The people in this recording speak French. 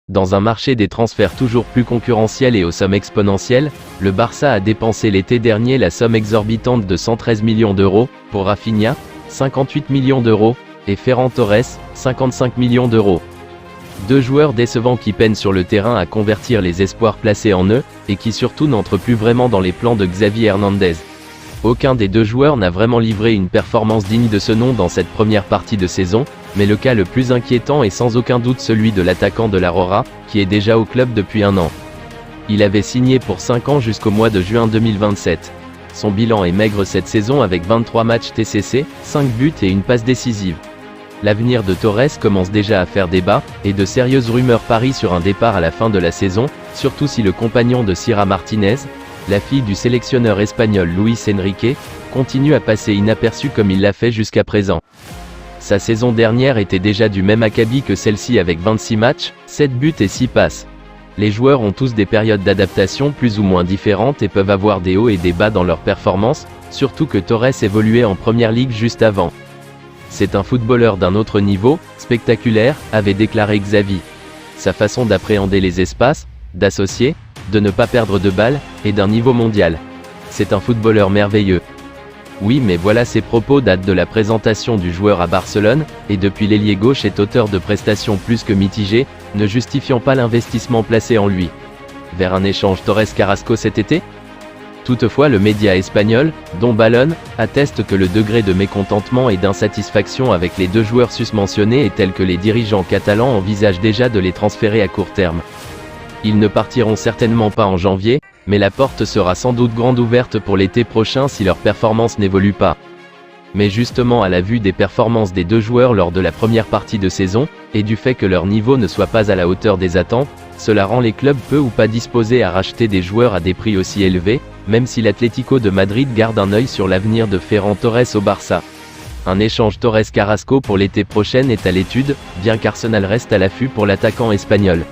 Dans un marché des transferts toujours plus concurrentiel et aux sommes exponentielles, le Barça a dépensé l'été dernier la somme exorbitante de 113 millions d'euros, pour Rafinha, 58 millions d'euros, et Ferran Torres, 55 millions d'euros. Deux joueurs décevants qui peinent sur le terrain à convertir les espoirs placés en eux, et qui surtout n'entrent plus vraiment dans les plans de Xavi Hernandez. Aucun des deux joueurs n'a vraiment livré une performance digne de ce nom dans cette première partie de saison, mais le cas le plus inquiétant est sans aucun doute celui de l'attaquant de l'Aurora, qui est déjà au club depuis un an. Il avait signé pour 5 ans jusqu'au mois de juin 2027. Son bilan est maigre cette saison avec 23 matchs TCC, 5 buts et une passe décisive. L'avenir de Torres commence déjà à faire débat, et de sérieuses rumeurs parient sur un départ à la fin de la saison, surtout si le compagnon de Sira Martinez, la fille du sélectionneur espagnol Luis Enrique, continue à passer inaperçu comme il l'a fait jusqu'à présent. Sa saison dernière était déjà du même acabit que celle-ci avec 26 matchs, 7 buts et 6 passes. Les joueurs ont tous des périodes d'adaptation plus ou moins différentes et peuvent avoir des hauts et des bas dans leur performance, surtout que Torres évoluait en première ligue juste avant. C'est un footballeur d'un autre niveau, spectaculaire, avait déclaré Xavi. Sa façon d'appréhender les espaces, d'associer, de ne pas perdre de balles, est d'un niveau mondial. C'est un footballeur merveilleux. Oui, mais voilà, ces propos datent de la présentation du joueur à Barcelone, et depuis l'ailier gauche est auteur de prestations plus que mitigées, ne justifiant pas l'investissement placé en lui. Vers un échange Torres-Carrasco cet été ? Toutefois, le média espagnol, Don Balón, atteste que le degré de mécontentement et d'insatisfaction avec les deux joueurs susmentionnés est tel que les dirigeants catalans envisagent déjà de les transférer à court terme. Ils ne partiront certainement pas en janvier, mais la porte sera sans doute grande ouverte pour l'été prochain si leur performance n'évolue pas. Mais justement, à la vue des performances des deux joueurs lors de la première partie de saison, et du fait que leur niveau ne soit pas à la hauteur des attentes, cela rend les clubs peu ou pas disposés à racheter des joueurs à des prix aussi élevés, même si l'Atlético de Madrid garde un œil sur l'avenir de Ferran Torres au Barça. Un échange Torres-Carrasco pour l'été prochain est à l'étude, bien qu'Arsenal reste à l'affût pour l'attaquant espagnol.